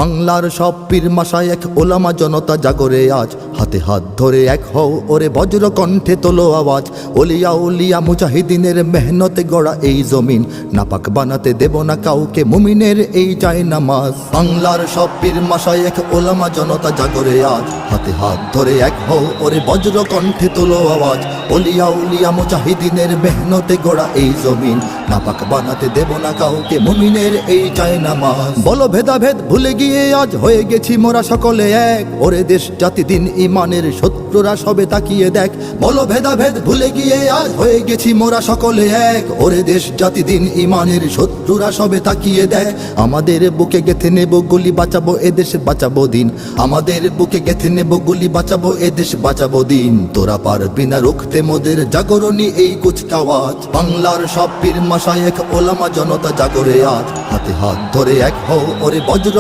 বাংলার সব পীর মাশায়েখ ওলামা জনতা জাগরে আজ, হাতে হাত ধরে এক হও ওরে বজ্র কণ্ঠে তোলো আওয়াজ। ওলিয়া উলিয়া মুজাহিদিনের মেহনতে গড়া এই জমিন, নাপাক বানাতে দেব না কাউকে মুমিনের এই চাই নামাজ। বাংলার সব পীর মাশায়েখ ওলামা জনতা জাগরে আজ, হাতে হাত ধরে এক হও ওরে বজ্র কণ্ঠে তোলো আওয়াজ। ওলিয়া উলিয়া মুজাহিদিনের মেহনতে গড়া এই জমিন, নাপাক বানাতে দেব না কাউকে মুমিনের এই চাই নামাজ। বলো ভেদাভেদ ভুলে গিয়ে আজ হয়ে গেছি মোরা সকলে এক, ওরে দেশ জাতি দিন ইমানের শত্রুরা সবে তাকিয়ে দেখ। বলো ভেদাভেদ ভুলে গিয়ে আজ হয়ে গেছি মোরা সকলে এক, ওরে দেশ জাতি দিন ইমানের শত্রুরা সবে তাকিয়ে দেখ। আমাদের বুকে গেথে নেব গুলি, বাঁচাবো এদেশ বাঁচাবো দিন। আমাদের বুকে গেথে নেব গুলি, বাঁচাবো এদেশ বাঁচাবো দিন। তোরা পারবি না রুখতে মোদের জাগরণী এই কুচকাওয়াজ। বাংলার সব পীর মাশায়েখ ওলামা জনতা জাগরে আজ, হাতে হাত ধরে এক হও ওরে বজ্র